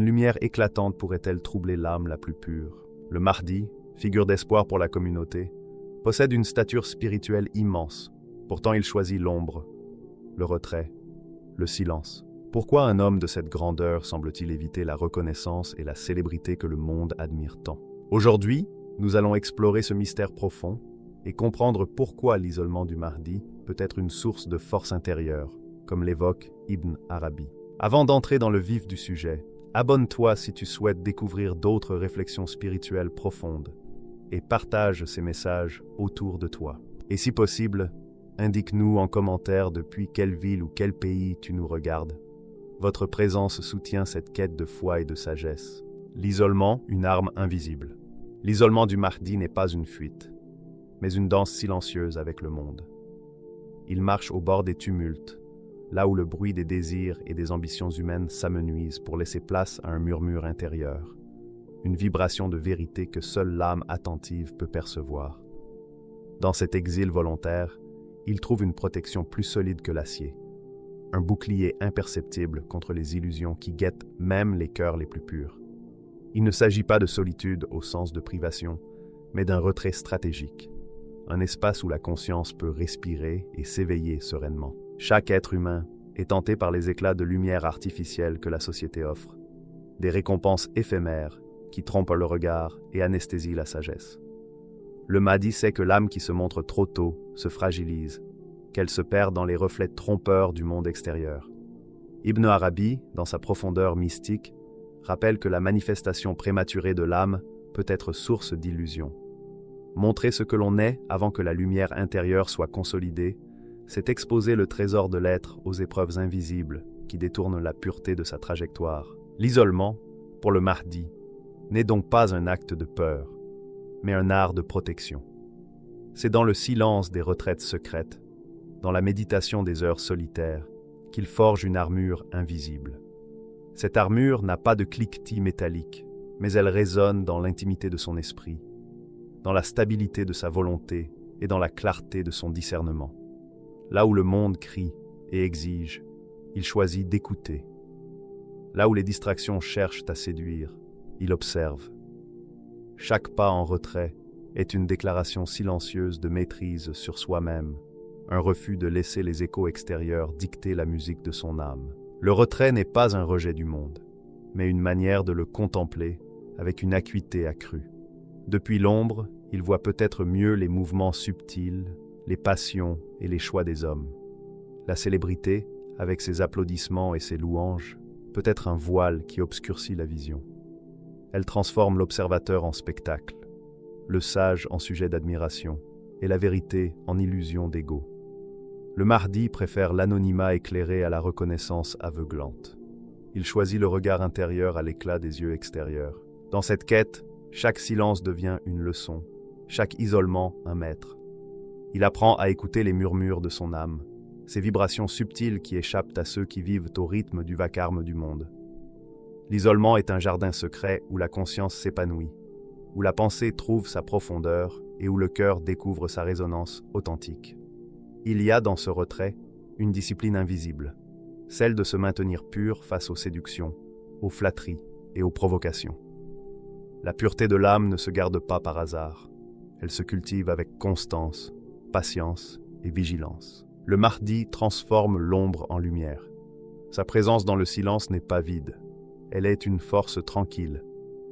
lumière éclatante pourrait-elle troubler l'âme la plus pure? Le Mahdi, figure d'espoir pour la communauté, possède une stature spirituelle immense. Pourtant il choisit l'ombre, le retrait, le silence. Pourquoi un homme de cette grandeur semble-t-il éviter la reconnaissance et la célébrité que le monde admire tant? Aujourd'hui, nous allons explorer ce mystère profond et comprendre pourquoi l'isolement du Mahdi peut être une source de force intérieure, comme l'évoque Ibn Arabi. Avant d'entrer dans le vif du sujet, abonne-toi si tu souhaites découvrir d'autres réflexions spirituelles profondes et partage ces messages autour de toi. Et si possible, indique-nous en commentaire depuis quelle ville ou quel pays tu nous regardes. Votre présence soutient cette quête de foi et de sagesse. L'isolement, une arme invisible. L'isolement du Mahdi n'est pas une fuite, mais une danse silencieuse avec le monde. Il marche au bord des tumultes, là où le bruit des désirs et des ambitions humaines s'amenuisent pour laisser place à un murmure intérieur, une vibration de vérité que seule l'âme attentive peut percevoir. Dans cet exil volontaire, il trouve une protection plus solide que l'acier, un bouclier imperceptible contre les illusions qui guettent même les cœurs les plus purs. Il ne s'agit pas de solitude au sens de privation, mais d'un retrait stratégique, un espace où la conscience peut respirer et s'éveiller sereinement. Chaque être humain est tenté par les éclats de lumière artificielle que la société offre, des récompenses éphémères qui trompent le regard et anesthésient la sagesse. Le Mahdi sait que l'âme qui se montre trop tôt se fragilise, qu'elle se perd dans les reflets trompeurs du monde extérieur. Ibn Arabi, dans sa profondeur mystique, rappelle que la manifestation prématurée de l'âme peut être source d'illusions. Montrer ce que l'on est avant que la lumière intérieure soit consolidée, c'est exposer le trésor de l'être aux épreuves invisibles qui détournent la pureté de sa trajectoire. L'isolement, pour le Mahdi, n'est donc pas un acte de peur, mais un art de protection. C'est dans le silence des retraites secrètes, dans la méditation des heures solitaires, qu'il forge une armure invisible. Cette armure n'a pas de cliquetis métallique, mais elle résonne dans l'intimité de son esprit, dans la stabilité de sa volonté et dans la clarté de son discernement. Là où le monde crie et exige, il choisit d'écouter. Là où les distractions cherchent à séduire, il observe. Chaque pas en retrait est une déclaration silencieuse de maîtrise sur soi-même, un refus de laisser les échos extérieurs dicter la musique de son âme. Le retrait n'est pas un rejet du monde, mais une manière de le contempler avec une acuité accrue. Depuis l'ombre, il voit peut-être mieux les mouvements subtils, les passions et les choix des hommes. La célébrité, avec ses applaudissements et ses louanges, peut être un voile qui obscurcit la vision. Elle transforme l'observateur en spectacle, le sage en sujet d'admiration et la vérité en illusion d'ego. Le Mahdi préfère l'anonymat éclairé à la reconnaissance aveuglante. Il choisit le regard intérieur à l'éclat des yeux extérieurs. Dans cette quête, chaque silence devient une leçon, chaque isolement un maître. Il apprend à écouter les murmures de son âme, ces vibrations subtiles qui échappent à ceux qui vivent au rythme du vacarme du monde. L'isolement est un jardin secret où la conscience s'épanouit, où la pensée trouve sa profondeur et où le cœur découvre sa résonance authentique. Il y a dans ce retrait une discipline invisible, celle de se maintenir pur face aux séductions, aux flatteries et aux provocations. La pureté de l'âme ne se garde pas par hasard, elle se cultive avec constance, patience et vigilance. Le Mahdi transforme l'ombre en lumière. Sa présence dans le silence n'est pas vide, elle est une force tranquille,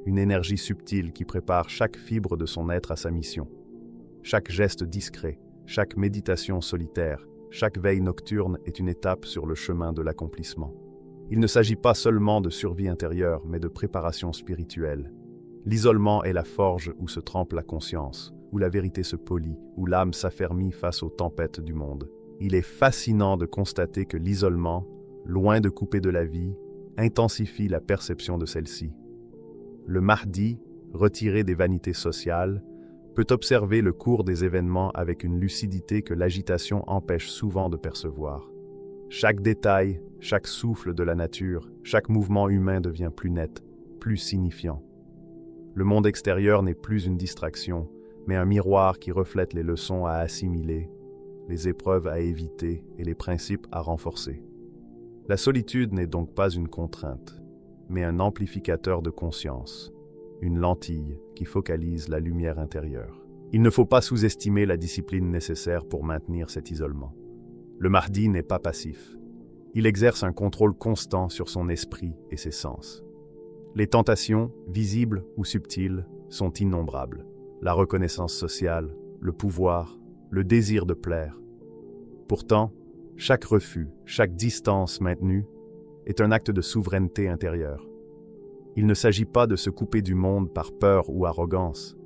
une énergie subtile qui prépare chaque fibre de son être à sa mission. Chaque geste discret, chaque méditation solitaire, chaque veille nocturne est une étape sur le chemin de l'accomplissement. Il ne s'agit pas seulement de survie intérieure, mais de préparation spirituelle. L'isolement est la forge où se trempe la conscience, où la vérité se polit, où l'âme s'affermit face aux tempêtes du monde. Il est fascinant de constater que l'isolement, loin de couper de la vie, intensifie la perception de celle-ci. Le Mahdi, retiré des vanités sociales, peut observer le cours des événements avec une lucidité que l'agitation empêche souvent de percevoir. Chaque détail, chaque souffle de la nature, chaque mouvement humain devient plus net, plus signifiant. Le monde extérieur n'est plus une distraction, mais un miroir qui reflète les leçons à assimiler, les épreuves à éviter et les principes à renforcer. La solitude n'est donc pas une contrainte, mais un amplificateur de conscience, une lentille qui focalise la lumière intérieure. Il ne faut pas sous-estimer la discipline nécessaire pour maintenir cet isolement. Le Mahdi n'est pas passif. Il exerce un contrôle constant sur son esprit et ses sens. Les tentations, visibles ou subtiles, sont innombrables. La reconnaissance sociale, le pouvoir, le désir de plaire. Pourtant, chaque refus, chaque distance maintenue est un acte de souveraineté intérieure. Il ne s'agit pas de se couper du monde par peur ou arrogance,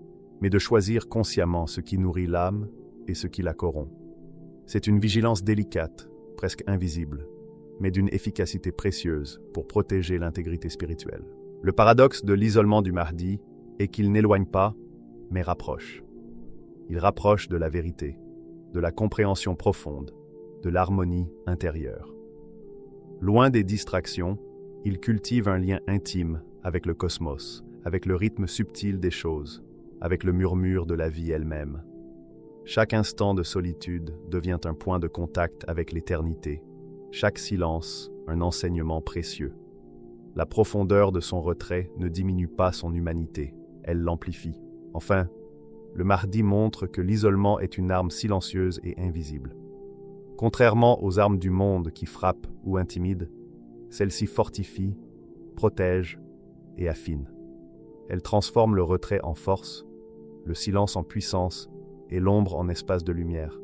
mais de choisir consciemment ce qui nourrit l'âme et ce qui la corrompt. C'est une vigilance délicate, presque invisible, mais d'une efficacité précieuse pour protéger l'intégrité spirituelle. Le paradoxe de l'isolement du Mahdi est qu'il n'éloigne pas, mais rapproche. Il rapproche de la vérité, de la compréhension profonde, de l'harmonie intérieure. Loin des distractions, il cultive un lien intime avec le cosmos, avec le rythme subtil des choses, avec le murmure de la vie elle-même. Chaque instant de solitude devient un point de contact avec l'éternité, chaque silence un enseignement précieux. La profondeur de son retrait ne diminue pas son humanité, elle l'amplifie. Enfin, le Mahdi montre que l'isolement est une arme silencieuse et invisible. Contrairement aux armes du monde qui frappent ou intimident, celle-ci fortifie, protège et affine. Elle transforme le retrait en force, le silence en puissance et l'ombre en espace de lumière.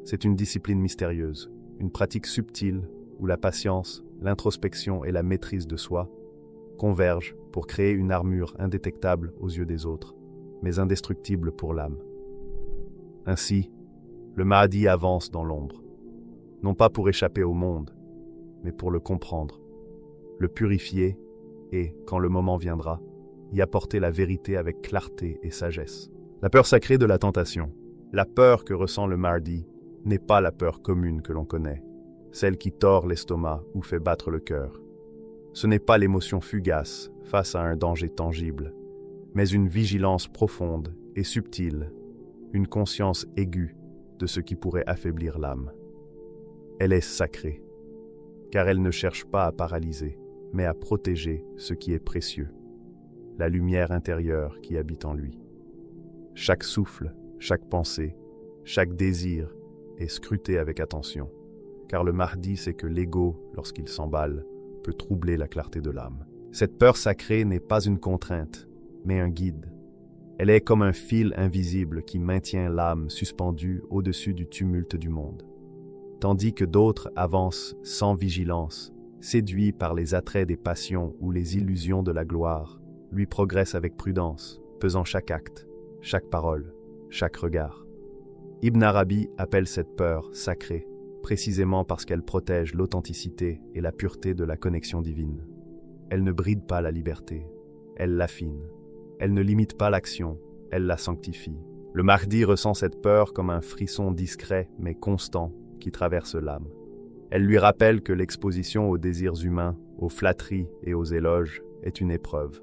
C'est une discipline mystérieuse, une pratique subtile où la patience, l'introspection et la maîtrise de soi convergent pour créer une armure indétectable aux yeux des autres, mais indestructible pour l'âme. Ainsi, le Mahdi avance dans l'ombre, non pas pour échapper au monde, mais pour le comprendre, le purifier et, quand le moment viendra, y apporter la vérité avec clarté et sagesse. La peur sacrée de la tentation, la peur que ressent le Mahdi, n'est pas la peur commune que l'on connaît, celle qui tord l'estomac ou fait battre le cœur. Ce n'est pas l'émotion fugace face à un danger tangible, mais une vigilance profonde et subtile, une conscience aiguë de ce qui pourrait affaiblir l'âme. Elle est sacrée, car elle ne cherche pas à paralyser, mais à protéger ce qui est précieux, la lumière intérieure qui habite en lui. Chaque souffle, chaque pensée, chaque désir est scruté avec attention, car le Mahdi sait que l'ego, lorsqu'il s'emballe, peut troubler la clarté de l'âme. Cette peur sacrée n'est pas une contrainte, mais un guide. Elle est comme un fil invisible qui maintient l'âme suspendue au-dessus du tumulte du monde. Tandis que d'autres avancent sans vigilance, séduits par les attraits des passions ou les illusions de la gloire, lui progresse avec prudence, pesant chaque acte, chaque parole, chaque regard. Ibn Arabi appelle cette peur sacrée, précisément parce qu'elle protège l'authenticité et la pureté de la connexion divine. Elle ne bride pas la liberté, elle l'affine. Elle ne limite pas l'action, elle la sanctifie. Le Mahdi ressent cette peur comme un frisson discret mais constant qui traverse l'âme. Elle lui rappelle que l'exposition aux désirs humains, aux flatteries et aux éloges est une épreuve.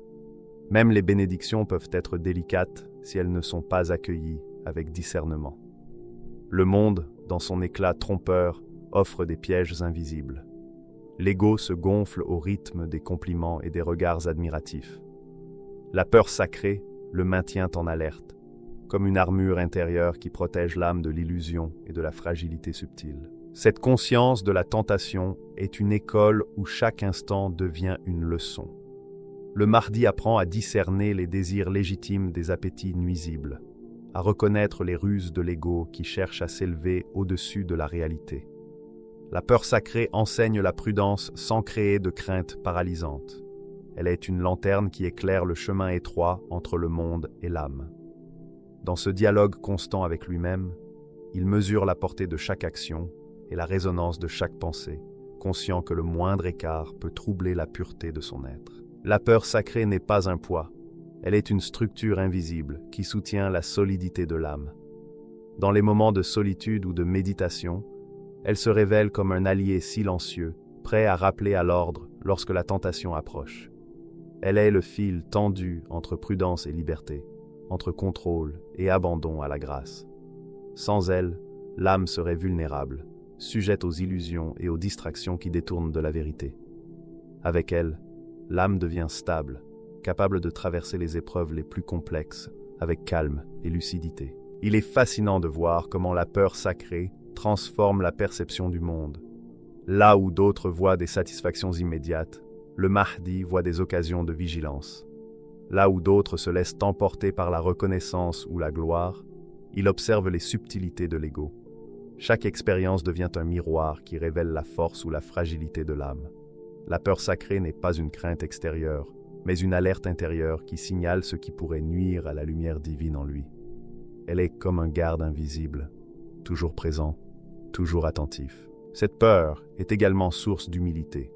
Même les bénédictions peuvent être délicates si elles ne sont pas accueillies avec discernement. Le monde, dans son éclat trompeur, offre des pièges invisibles. L'ego se gonfle au rythme des compliments et des regards admiratifs. La peur sacrée le maintient en alerte, comme une armure intérieure qui protège l'âme de l'illusion et de la fragilité subtile. Cette conscience de la tentation est une école où chaque instant devient une leçon. Le Mahdi apprend à discerner les désirs légitimes des appétits nuisibles, à reconnaître les ruses de l'ego qui cherche à s'élever au-dessus de la réalité. La peur sacrée enseigne la prudence sans créer de crainte paralysante. Elle est une lanterne qui éclaire le chemin étroit entre le monde et l'âme. Dans ce dialogue constant avec lui-même, il mesure la portée de chaque action et la résonance de chaque pensée, conscient que le moindre écart peut troubler la pureté de son être. La peur sacrée n'est pas un poids, elle est une structure invisible qui soutient la solidité de l'âme. Dans les moments de solitude ou de méditation, elle se révèle comme un allié silencieux, prêt à rappeler à l'ordre lorsque la tentation approche. Elle est le fil tendu entre prudence et liberté, entre contrôle et abandon à la grâce. Sans elle, l'âme serait vulnérable, sujette aux illusions et aux distractions qui détournent de la vérité. Avec elle, l'âme devient stable, capable de traverser les épreuves les plus complexes avec calme et lucidité. Il est fascinant de voir comment la peur sacrée transforme la perception du monde. Là où d'autres voient des satisfactions immédiates, le Mahdi voit des occasions de vigilance. Là où d'autres se laissent emporter par la reconnaissance ou la gloire, il observe les subtilités de l'ego. Chaque expérience devient un miroir qui révèle la force ou la fragilité de l'âme. La peur sacrée n'est pas une crainte extérieure, mais une alerte intérieure qui signale ce qui pourrait nuire à la lumière divine en lui. Elle est comme un garde invisible, toujours présent, toujours attentif. Cette peur est également source d'humilité.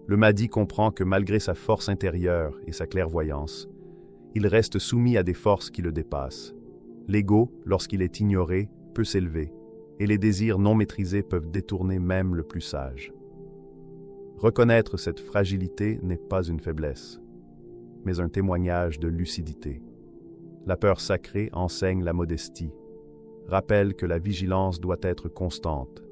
Le Mahdi comprend que malgré sa force intérieure et sa clairvoyance, il reste soumis à des forces qui le dépassent. L'ego, lorsqu'il est ignoré, peut s'élever, et les désirs non maîtrisés peuvent détourner même le plus sage. Reconnaître cette fragilité n'est pas une faiblesse, mais un témoignage de lucidité. La peur sacrée enseigne la modestie, rappelle que la vigilance doit être constante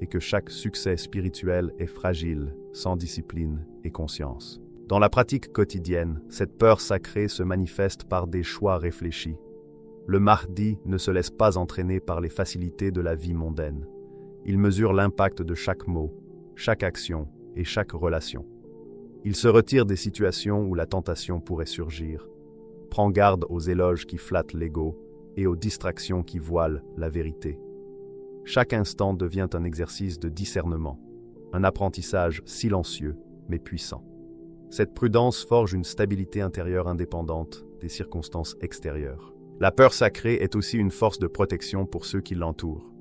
et que chaque succès spirituel est fragile sans discipline et conscience. Dans la pratique quotidienne, cette peur sacrée se manifeste par des choix réfléchis. Le Mahdi ne se laisse pas entraîner par les facilités de la vie mondaine. Il mesure l'impact de chaque mot, chaque action et chaque relation. Il se retire des situations où la tentation pourrait surgir, prend garde aux éloges qui flattent l'ego et aux distractions qui voilent la vérité. Chaque instant devient un exercice de discernement, un apprentissage silencieux mais puissant. Cette prudence forge une stabilité intérieure indépendante des circonstances extérieures. La peur sacrée est aussi une force de protection pour ceux qui l'entourent.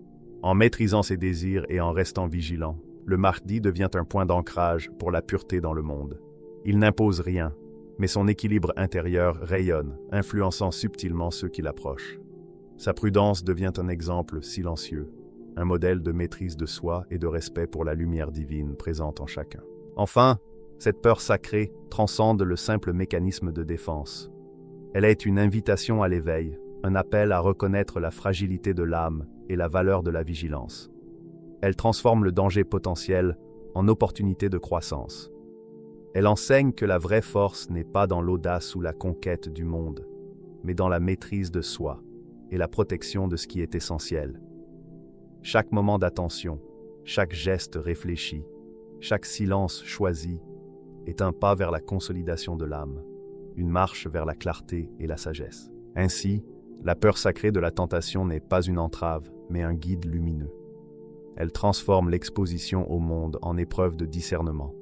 En maîtrisant ses désirs et en restant vigilant, le Mahdi devient un point d'ancrage pour la pureté dans le monde. Il n'impose rien, mais son équilibre intérieur rayonne, influençant subtilement ceux qui l'approchent. Sa prudence devient un exemple silencieux, un modèle de maîtrise de soi et de respect pour la lumière divine présente en chacun. Enfin, cette peur sacrée transcende le simple mécanisme de défense. Elle est une invitation à l'éveil, un appel à reconnaître la fragilité de l'âme et la valeur de la vigilance. Elle transforme le danger potentiel en opportunité de croissance. Elle enseigne que la vraie force n'est pas dans l'audace ou la conquête du monde, mais dans la maîtrise de soi et la protection de ce qui est essentiel. Chaque moment d'attention, chaque geste réfléchi, chaque silence choisi est un pas vers la consolidation de l'âme, une marche vers la clarté et la sagesse. Ainsi, la peur sacrée de la tentation n'est pas une entrave, mais un guide lumineux. Elle transforme l'exposition au monde en épreuve de discernement,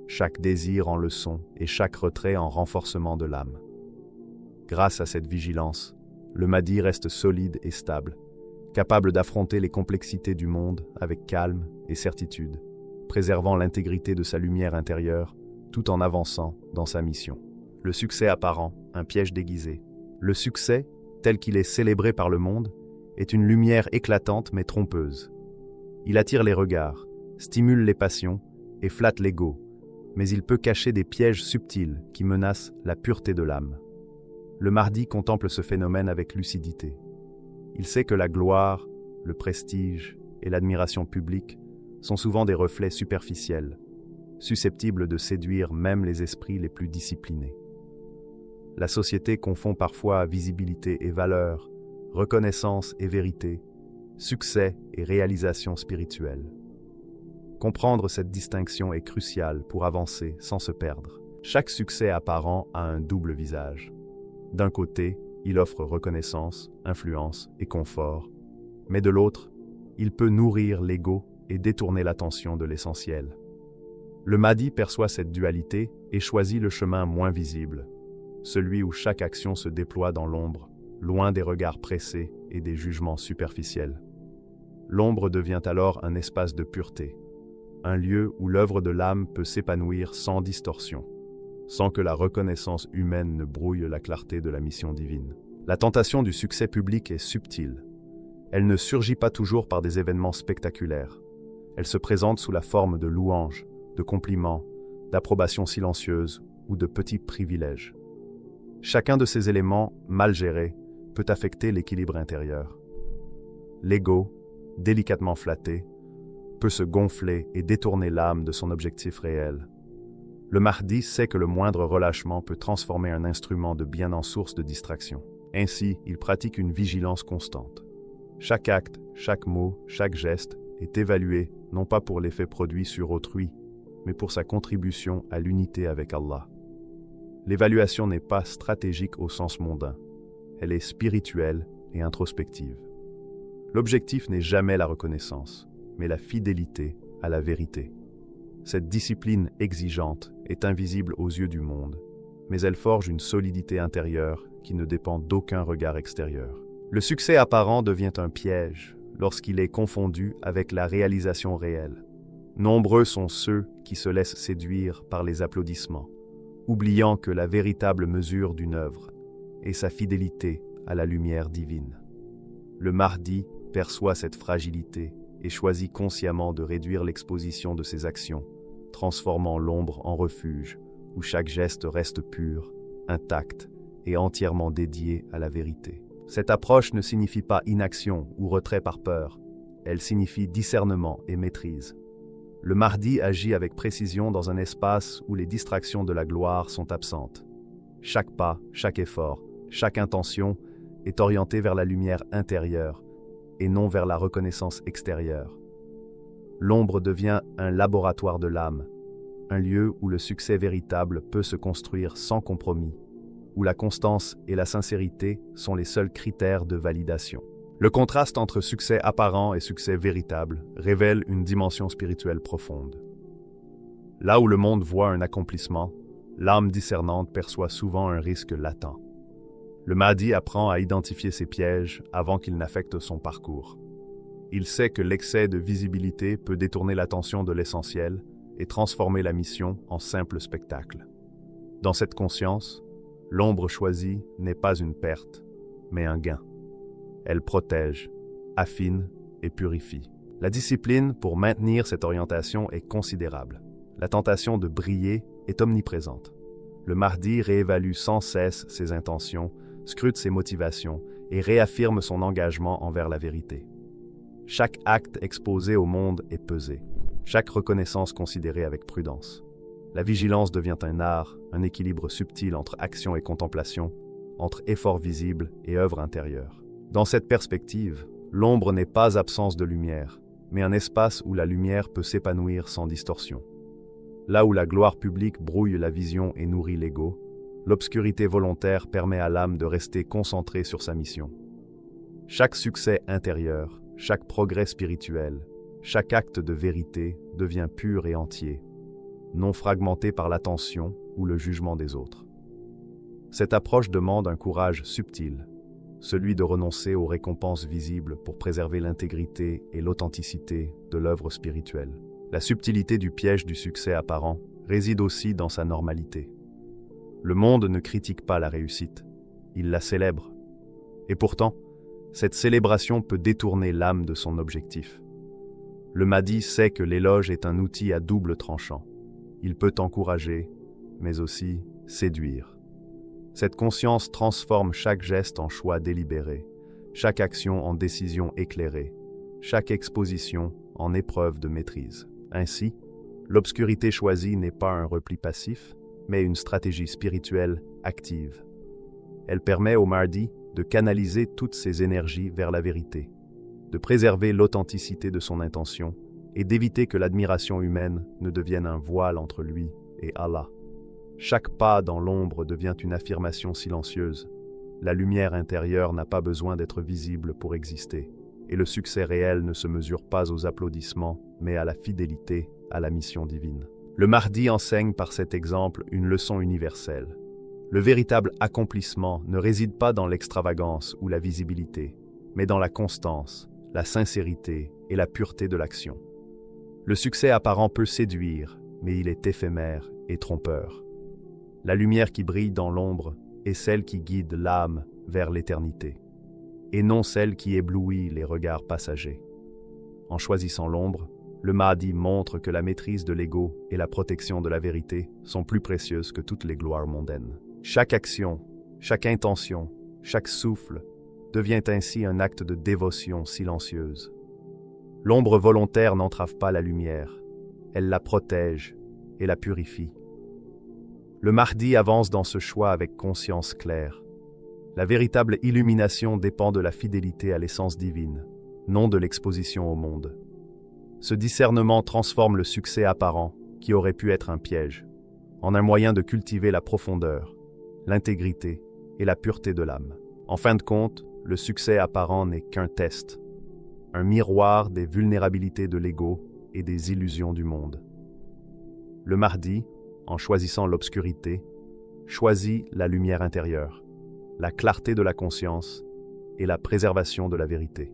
chaque désir en leçon et chaque retrait en renforcement de l'âme. Grâce à cette vigilance, le Mahdi reste solide et stable, capable d'affronter les complexités du monde avec calme et certitude, préservant l'intégrité de sa lumière intérieure tout en avançant dans sa mission. Le succès apparent, un piège déguisé. Le succès, tel qu'il est célébré par le monde, est une lumière éclatante mais trompeuse. Il attire les regards, stimule les passions et flatte l'ego, mais il peut cacher des pièges subtils qui menacent la pureté de l'âme. Le Mahdi contemple ce phénomène avec lucidité. Il sait que la gloire, le prestige et l'admiration publique sont souvent des reflets superficiels, susceptibles de séduire même les esprits les plus disciplinés. La société confond parfois visibilité et valeur, reconnaissance et vérité, succès et réalisation spirituelle. Comprendre cette distinction est crucial pour avancer sans se perdre. Chaque succès apparent a un double visage. D'un côté, il offre reconnaissance, influence et confort, mais de l'autre, il peut nourrir l'ego et détourner l'attention de l'essentiel. Le Mahdi perçoit cette dualité et choisit le chemin moins visible, celui où chaque action se déploie dans l'ombre, loin des regards pressés et des jugements superficiels. L'ombre devient alors un espace de pureté, un lieu où l'œuvre de l'âme peut s'épanouir sans distorsion, sans que la reconnaissance humaine ne brouille la clarté de la mission divine. La tentation du succès public est subtile. Elle ne surgit pas toujours par des événements spectaculaires. Elle se présente sous la forme de louanges, de compliments, d'approbations silencieuses ou de petits privilèges. Chacun de ces éléments, mal gérés, peut affecter l'équilibre intérieur. L'ego, délicatement flatté, peut se gonfler et détourner l'âme de son objectif réel. Le Mahdi sait que le moindre relâchement peut transformer un instrument de bien en source de distraction. Ainsi, il pratique une vigilance constante. Chaque acte, chaque mot, chaque geste est évalué non pas pour l'effet produit sur autrui, mais pour sa contribution à l'unité avec Allah. L'évaluation n'est pas stratégique au sens mondain, elle est spirituelle et introspective. L'objectif n'est jamais la reconnaissance, mais la fidélité à la vérité. Cette discipline exigeante est invisible aux yeux du monde, mais elle forge une solidité intérieure qui ne dépend d'aucun regard extérieur. Le succès apparent devient un piège lorsqu'il est confondu avec la réalisation réelle. Nombreux sont ceux qui se laissent séduire par les applaudissements, oubliant que la véritable mesure d'une œuvre est sa fidélité à la lumière divine. Le Mahdi perçoit cette fragilité et choisit consciemment de réduire l'exposition de ses actions, transformant l'ombre en refuge, où chaque geste reste pur, intact et entièrement dédié à la vérité. Cette approche ne signifie pas inaction ou retrait par peur, elle signifie discernement et maîtrise. Le Mahdi agit avec précision dans un espace où les distractions de la gloire sont absentes. Chaque pas, chaque effort, chaque intention est orienté vers la lumière intérieure et non vers la reconnaissance extérieure. L'ombre devient un laboratoire de l'âme, un lieu où le succès véritable peut se construire sans compromis, où la constance et la sincérité sont les seuls critères de validation. Le contraste entre succès apparent et succès véritable révèle une dimension spirituelle profonde. Là où le monde voit un accomplissement, l'âme discernante perçoit souvent un risque latent. Le Mahdi apprend à identifier ses pièges avant qu'ils n'affectent son parcours. Il sait que l'excès de visibilité peut détourner l'attention de l'essentiel et transformer la mission en simple spectacle. Dans cette conscience, l'ombre choisie n'est pas une perte, mais un gain. Elle protège, affine et purifie. La discipline pour maintenir cette orientation est considérable. La tentation de briller est omniprésente. Le Mahdi réévalue sans cesse ses intentions, scrute ses motivations et réaffirme son engagement envers la vérité. Chaque acte exposé au monde est pesé, chaque reconnaissance considérée avec prudence. La vigilance devient un art, un équilibre subtil entre action et contemplation, entre effort visible et œuvre intérieure. Dans cette perspective, l'ombre n'est pas absence de lumière, mais un espace où la lumière peut s'épanouir sans distorsion. Là où la gloire publique brouille la vision et nourrit l'ego, l'obscurité volontaire permet à l'âme de rester concentrée sur sa mission. Chaque succès intérieur, chaque progrès spirituel, chaque acte de vérité devient pur et entier, non fragmenté par l'attention ou le jugement des autres. Cette approche demande un courage subtil, celui de renoncer aux récompenses visibles pour préserver l'intégrité et l'authenticité de l'œuvre spirituelle. La subtilité du piège du succès apparent réside aussi dans sa normalité. Le monde ne critique pas la réussite, il la célèbre. Et pourtant, cette célébration peut détourner l'âme de son objectif. Le Mahdi sait que l'éloge est un outil à double tranchant. Il peut encourager, mais aussi séduire. Cette conscience transforme chaque geste en choix délibéré, chaque action en décision éclairée, chaque exposition en épreuve de maîtrise. Ainsi, l'obscurité choisie n'est pas un repli passif, mais une stratégie spirituelle active. Elle permet au Mahdi de canaliser toutes ses énergies vers la vérité, de préserver l'authenticité de son intention et d'éviter que l'admiration humaine ne devienne un voile entre lui et Allah. Chaque pas dans l'ombre devient une affirmation silencieuse. La lumière intérieure n'a pas besoin d'être visible pour exister, et le succès réel ne se mesure pas aux applaudissements, mais à la fidélité à la mission divine. Le Mahdi enseigne par cet exemple une leçon universelle. Le véritable accomplissement ne réside pas dans l'extravagance ou la visibilité, mais dans la constance, la sincérité et la pureté de l'action. Le succès apparent peut séduire, mais il est éphémère et trompeur. La lumière qui brille dans l'ombre est celle qui guide l'âme vers l'éternité, et non celle qui éblouit les regards passagers. En choisissant l'ombre, le Mahdi montre que la maîtrise de l'ego et la protection de la vérité sont plus précieuses que toutes les gloires mondaines. Chaque action, chaque intention, chaque souffle devient ainsi un acte de dévotion silencieuse. L'ombre volontaire n'entrave pas la lumière, elle la protège et la purifie. Le Mahdi avance dans ce choix avec conscience claire. La véritable illumination dépend de la fidélité à l'essence divine, non de l'exposition au monde. Ce discernement transforme le succès apparent, qui aurait pu être un piège, en un moyen de cultiver la profondeur, l'intégrité et la pureté de l'âme. En fin de compte, le succès apparent n'est qu'un test, un miroir des vulnérabilités de l'ego et des illusions du monde. Le Mahdi, en choisissant l'obscurité, choisit la lumière intérieure, la clarté de la conscience et la préservation de la vérité.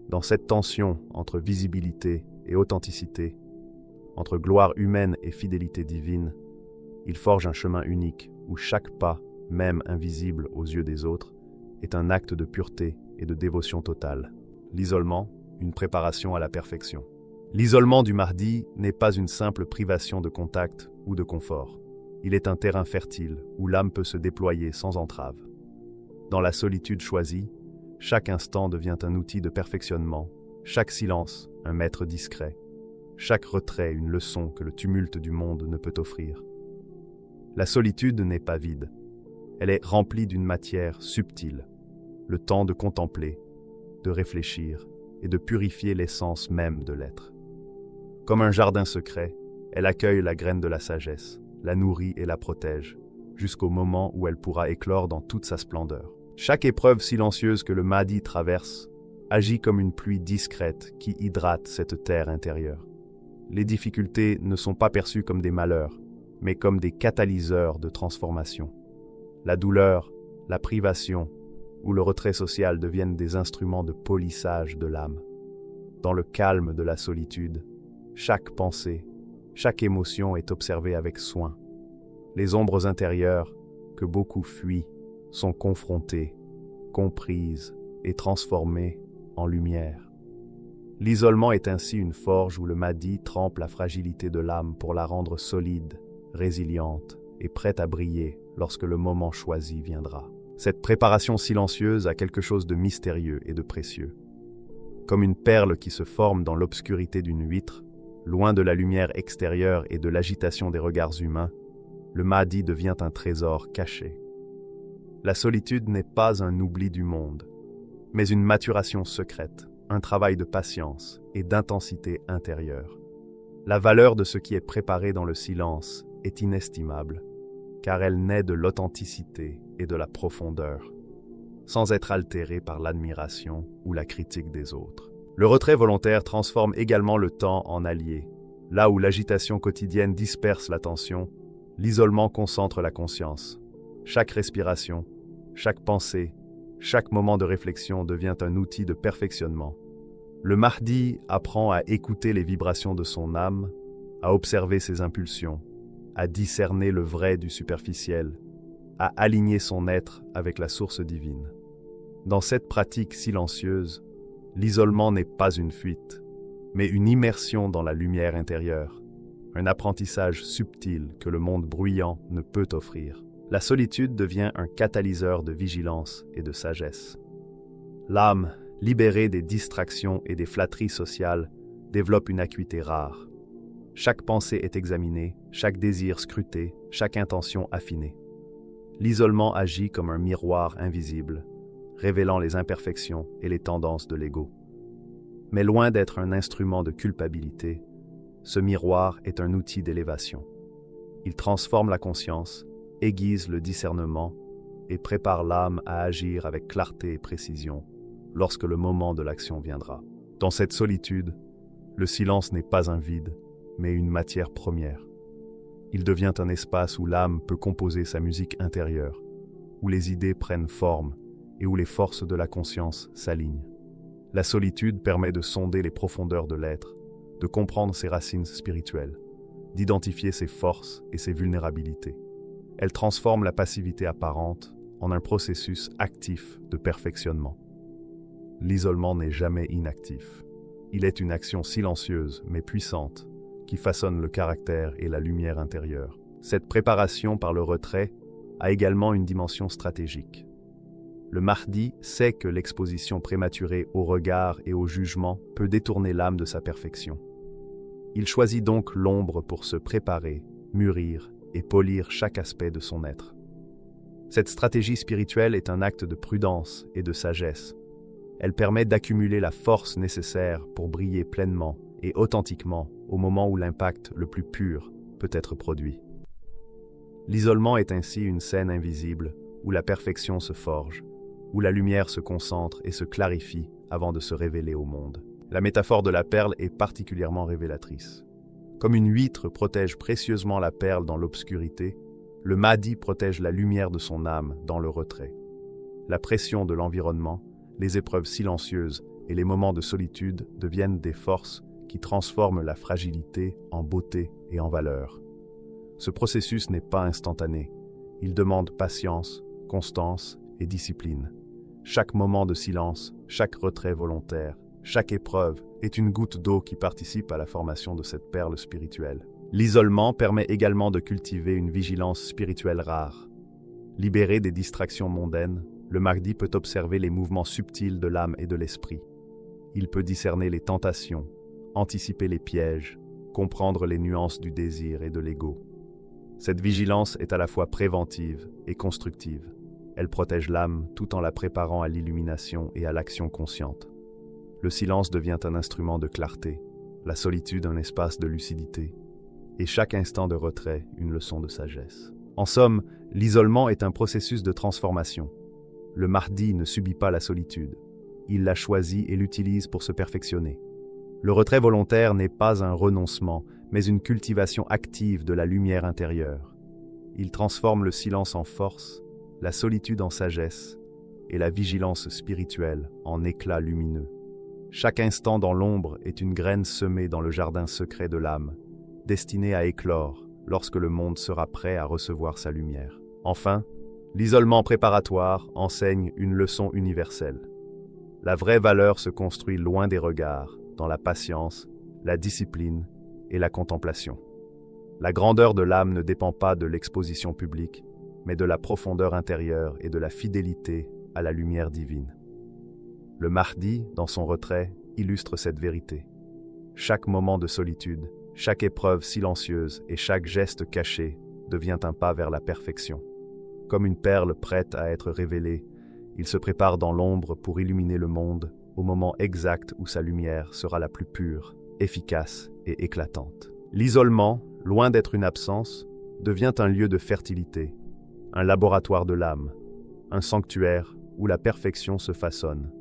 Dans cette tension entre visibilité et authenticité, entre gloire humaine et fidélité divine, il forge un chemin unique où chaque pas, même invisible aux yeux des autres, est un acte de pureté et de dévotion totale. L'isolement, une préparation à la perfection. L'isolement du Mahdi n'est pas une simple privation de contact ou de confort. Il est un terrain fertile où l'âme peut se déployer sans entrave. Dans la solitude choisie, chaque instant devient un outil de perfectionnement, chaque silence un maître discret, chaque retrait une leçon que le tumulte du monde ne peut offrir. La solitude n'est pas vide. Elle est remplie d'une matière subtile, le temps de contempler, de réfléchir et de purifier l'essence même de l'être. Comme un jardin secret, elle accueille la graine de la sagesse, la nourrit et la protège, jusqu'au moment où elle pourra éclore dans toute sa splendeur. Chaque épreuve silencieuse que le Mahdi traverse agit comme une pluie discrète qui hydrate cette terre intérieure. Les difficultés ne sont pas perçues comme des malheurs, mais comme des catalyseurs de transformation. La douleur, la privation ou le retrait social deviennent des instruments de polissage de l'âme. Dans le calme de la solitude, chaque pensée, chaque émotion est observée avec soin. Les ombres intérieures, que beaucoup fuient, sont confrontées, comprises et transformées en lumière. L'isolement est ainsi une forge où le Mahdi trempe la fragilité de l'âme pour la rendre solide, résiliente et prête à briller lorsque le moment choisi viendra. Cette préparation silencieuse a quelque chose de mystérieux et de précieux. Comme une perle qui se forme dans l'obscurité d'une huître, loin de la lumière extérieure et de l'agitation des regards humains, le Mahdi devient un trésor caché. La solitude n'est pas un oubli du monde, mais une maturation secrète, un travail de patience et d'intensité intérieure. La valeur de ce qui est préparé dans le silence est inestimable, car elle naît de l'authenticité et de la profondeur, sans être altérée par l'admiration ou la critique des autres. Le retrait volontaire transforme également le temps en allié. Là où l'agitation quotidienne disperse l'attention, l'isolement concentre la conscience. Chaque respiration, chaque pensée, chaque moment de réflexion devient un outil de perfectionnement. Le Mahdi apprend à écouter les vibrations de son âme, à observer ses impulsions, à discerner le vrai du superficiel, à aligner son être avec la source divine. Dans cette pratique silencieuse, l'isolement n'est pas une fuite, mais une immersion dans la lumière intérieure, un apprentissage subtil que le monde bruyant ne peut offrir. La solitude devient un catalyseur de vigilance et de sagesse. L'âme, libérée des distractions et des flatteries sociales, développe une acuité rare. Chaque pensée est examinée, chaque désir scruté, chaque intention affinée. L'isolement agit comme un miroir invisible, révélant les imperfections et les tendances de l'ego. Mais loin d'être un instrument de culpabilité, ce miroir est un outil d'élévation. Il transforme la conscience, aiguise le discernement et prépare l'âme à agir avec clarté et précision lorsque le moment de l'action viendra. Dans cette solitude, le silence n'est pas un vide, mais une matière première. Il devient un espace où l'âme peut composer sa musique intérieure, où les idées prennent forme et où les forces de la conscience s'alignent. La solitude permet de sonder les profondeurs de l'être, de comprendre ses racines spirituelles, d'identifier ses forces et ses vulnérabilités. Elle transforme la passivité apparente en un processus actif de perfectionnement. L'isolement n'est jamais inactif. Il est une action silencieuse mais puissante qui façonne le caractère et la lumière intérieure. Cette préparation par le retrait a également une dimension stratégique. Le Mahdi sait que l'exposition prématurée au regard et au jugement peut détourner l'âme de sa perfection. Il choisit donc l'ombre pour se préparer, mûrir et polir chaque aspect de son être. Cette stratégie spirituelle est un acte de prudence et de sagesse. Elle permet d'accumuler la force nécessaire pour briller pleinement et authentiquement au moment où l'impact le plus pur peut être produit. L'isolement est ainsi une scène invisible où la perfection se forge, où la lumière se concentre et se clarifie avant de se révéler au monde. La métaphore de la perle est particulièrement révélatrice. Comme une huître protège précieusement la perle dans l'obscurité, le Mahdi protège la lumière de son âme dans le retrait. La pression de l'environnement, les épreuves silencieuses et les moments de solitude deviennent des forces qui transforment la fragilité en beauté et en valeur. Ce processus n'est pas instantané. Il demande patience, constance et discipline. Chaque moment de silence, chaque retrait volontaire, chaque épreuve est une goutte d'eau qui participe à la formation de cette perle spirituelle. L'isolement permet également de cultiver une vigilance spirituelle rare. Libéré des distractions mondaines, le Mahdi peut observer les mouvements subtils de l'âme et de l'esprit. Il peut discerner les tentations, anticiper les pièges, comprendre les nuances du désir et de l'ego. Cette vigilance est à la fois préventive et constructive. Elle protège l'âme tout en la préparant à l'illumination et à l'action consciente. Le silence devient un instrument de clarté, la solitude un espace de lucidité, et chaque instant de retrait une leçon de sagesse. En somme, l'isolement est un processus de transformation. Le Mahdi ne subit pas la solitude. Il la choisit et l'utilise pour se perfectionner. Le retrait volontaire n'est pas un renoncement, mais une cultivation active de la lumière intérieure. Il transforme le silence en force, la solitude en sagesse et la vigilance spirituelle en éclat lumineux. Chaque instant dans l'ombre est une graine semée dans le jardin secret de l'âme, destinée à éclore lorsque le monde sera prêt à recevoir sa lumière. Enfin, l'isolement préparatoire enseigne une leçon universelle. La vraie valeur se construit loin des regards, dans la patience, la discipline et la contemplation. La grandeur de l'âme ne dépend pas de l'exposition publique, mais de la profondeur intérieure et de la fidélité à la lumière divine. Le Mahdi, dans son retrait, illustre cette vérité. Chaque moment de solitude, chaque épreuve silencieuse et chaque geste caché devient un pas vers la perfection. Comme une perle prête à être révélée, il se prépare dans l'ombre pour illuminer le monde au moment exact où sa lumière sera la plus pure, efficace et éclatante. L'isolement, loin d'être une absence, devient un lieu de fertilité, un laboratoire de l'âme, un sanctuaire où la perfection se façonne.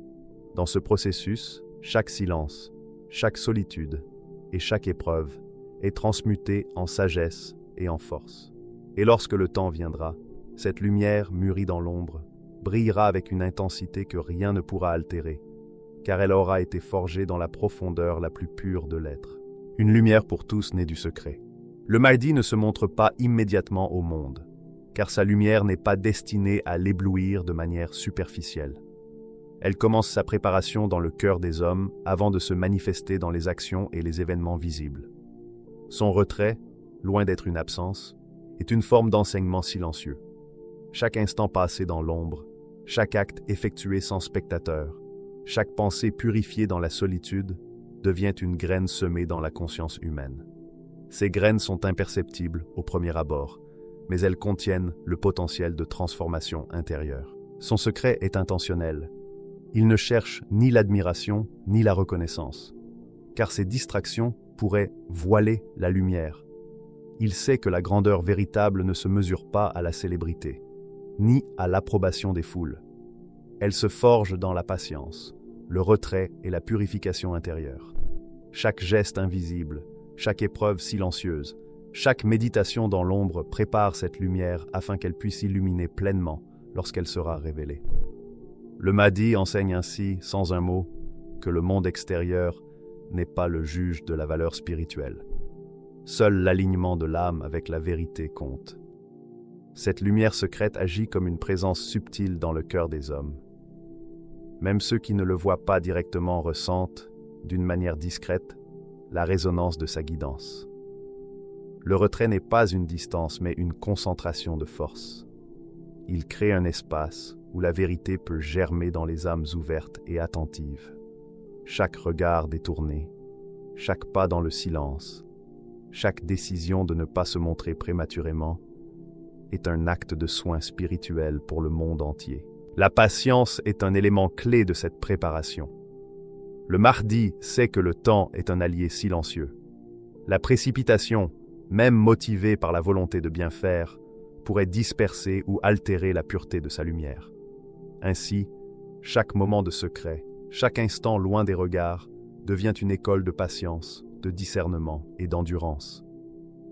Dans ce processus, chaque silence, chaque solitude et chaque épreuve est transmutée en sagesse et en force. Et lorsque le temps viendra, cette lumière mûrie dans l'ombre brillera avec une intensité que rien ne pourra altérer, car elle aura été forgée dans la profondeur la plus pure de l'être. Une lumière pour tous née du secret. Le Mahdi ne se montre pas immédiatement au monde, car sa lumière n'est pas destinée à l'éblouir de manière superficielle. Elle commence sa préparation dans le cœur des hommes avant de se manifester dans les actions et les événements visibles. Son retrait, loin d'être une absence, est une forme d'enseignement silencieux. Chaque instant passé dans l'ombre, chaque acte effectué sans spectateur, chaque pensée purifiée dans la solitude devient une graine semée dans la conscience humaine. Ces graines sont imperceptibles au premier abord, mais elles contiennent le potentiel de transformation intérieure. Son secret est intentionnel. Il ne cherche ni l'admiration ni la reconnaissance, car ces distractions pourraient voiler la lumière. Il sait que la grandeur véritable ne se mesure pas à la célébrité, ni à l'approbation des foules. Elle se forge dans la patience, le retrait et la purification intérieure. Chaque geste invisible, chaque épreuve silencieuse, chaque méditation dans l'ombre prépare cette lumière afin qu'elle puisse illuminer pleinement lorsqu'elle sera révélée. Le Mahdi enseigne ainsi, sans un mot, que le monde extérieur n'est pas le juge de la valeur spirituelle. Seul l'alignement de l'âme avec la vérité compte. Cette lumière secrète agit comme une présence subtile dans le cœur des hommes. Même ceux qui ne le voient pas directement ressentent, d'une manière discrète, la résonance de sa guidance. Le retrait n'est pas une distance, mais une concentration de force. Il crée un espace où la vérité peut germer dans les âmes ouvertes et attentives. Chaque regard détourné, chaque pas dans le silence, chaque décision de ne pas se montrer prématurément est un acte de soin spirituel pour le monde entier. La patience est un élément clé de cette préparation. Le Mahdi sait que le temps est un allié silencieux. La précipitation, même motivée par la volonté de bien faire, pourrait disperser ou altérer la pureté de sa lumière. Ainsi, chaque moment de secret, chaque instant loin des regards, devient une école de patience, de discernement et d'endurance.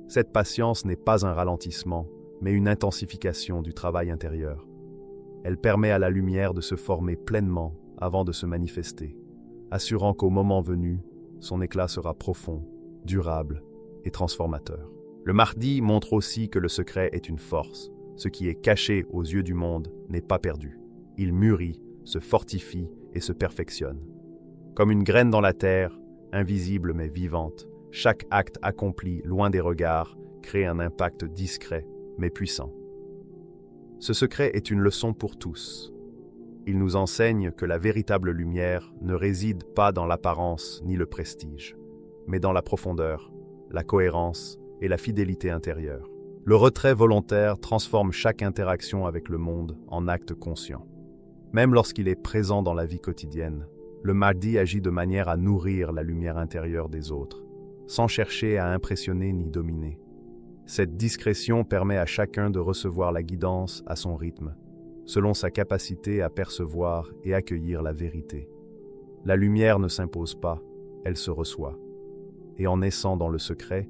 Cette patience n'est pas un ralentissement, mais une intensification du travail intérieur. Elle permet à la lumière de se former pleinement avant de se manifester, assurant qu'au moment venu, son éclat sera profond, durable et transformateur. Le Mahdi montre aussi que le secret est une force. Ce qui est caché aux yeux du monde n'est pas perdu. Il mûrit, se fortifie et se perfectionne. Comme une graine dans la terre, invisible mais vivante, chaque acte accompli loin des regards crée un impact discret mais puissant. Ce secret est une leçon pour tous. Il nous enseigne que la véritable lumière ne réside pas dans l'apparence ni le prestige, mais dans la profondeur, la cohérence et la fidélité intérieure. Le retrait volontaire transforme chaque interaction avec le monde en acte conscient. Même lorsqu'il est présent dans la vie quotidienne, le Mahdi agit de manière à nourrir la lumière intérieure des autres, sans chercher à impressionner ni dominer. Cette discrétion permet à chacun de recevoir la guidance à son rythme, selon sa capacité à percevoir et accueillir la vérité. La lumière ne s'impose pas, elle se reçoit. Et en naissant dans le secret,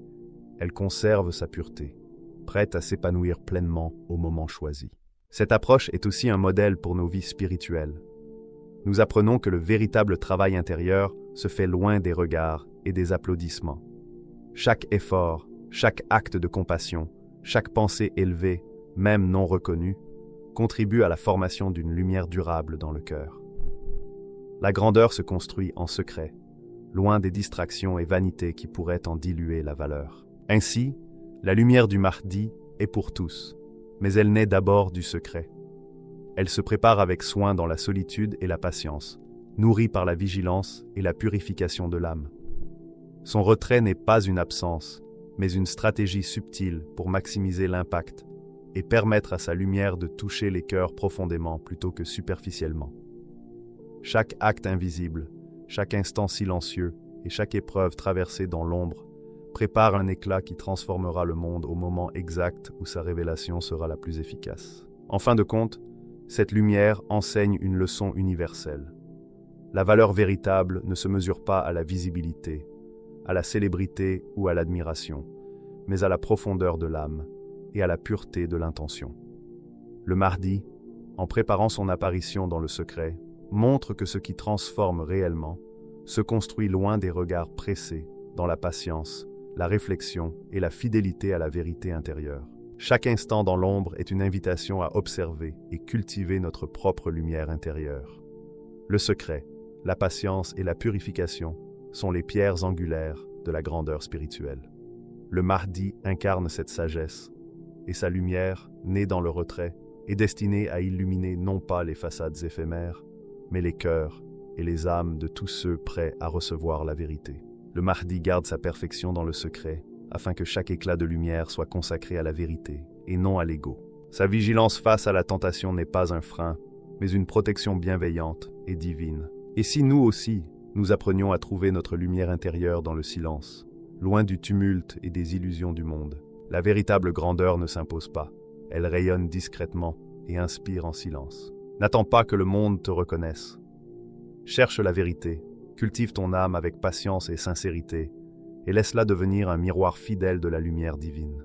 elle conserve sa pureté, prête à s'épanouir pleinement au moment choisi. Cette approche est aussi un modèle pour nos vies spirituelles. Nous apprenons que le véritable travail intérieur se fait loin des regards et des applaudissements. Chaque effort, chaque acte de compassion, chaque pensée élevée, même non reconnue, contribue à la formation d'une lumière durable dans le cœur. La grandeur se construit en secret, loin des distractions et vanités qui pourraient en diluer la valeur. Ainsi, la lumière du Mahdi est pour tous, mais elle naît d'abord du secret. Elle se prépare avec soin dans la solitude et la patience, nourrie par la vigilance et la purification de l'âme. Son retrait n'est pas une absence, mais une stratégie subtile pour maximiser l'impact et permettre à sa lumière de toucher les cœurs profondément plutôt que superficiellement. Chaque acte invisible, chaque instant silencieux et chaque épreuve traversée dans l'ombre prépare un éclat qui transformera le monde au moment exact où sa révélation sera la plus efficace. En fin de compte, cette lumière enseigne une leçon universelle. La valeur véritable ne se mesure pas à la visibilité, à la célébrité ou à l'admiration, mais à la profondeur de l'âme et à la pureté de l'intention. Le Mahdi, en préparant son apparition dans le secret, montre que ce qui transforme réellement se construit loin des regards pressés, dans la patience, la réflexion et la fidélité à la vérité intérieure. Chaque instant dans l'ombre est une invitation à observer et cultiver notre propre lumière intérieure. Le secret, la patience et la purification sont les pierres angulaires de la grandeur spirituelle. Le Mahdi incarne cette sagesse, et sa lumière, née dans le retrait, est destinée à illuminer non pas les façades éphémères, mais les cœurs et les âmes de tous ceux prêts à recevoir la vérité. Le Mahdi garde sa perfection dans le secret, afin que chaque éclat de lumière soit consacré à la vérité et non à l'ego. Sa vigilance face à la tentation n'est pas un frein, mais une protection bienveillante et divine. Et si nous aussi, nous apprenions à trouver notre lumière intérieure dans le silence, loin du tumulte et des illusions du monde, la véritable grandeur ne s'impose pas. Elle rayonne discrètement et inspire en silence. N'attends pas que le monde te reconnaisse. Cherche la vérité, cultive ton âme avec patience et sincérité, et laisse-la devenir un miroir fidèle de la lumière divine.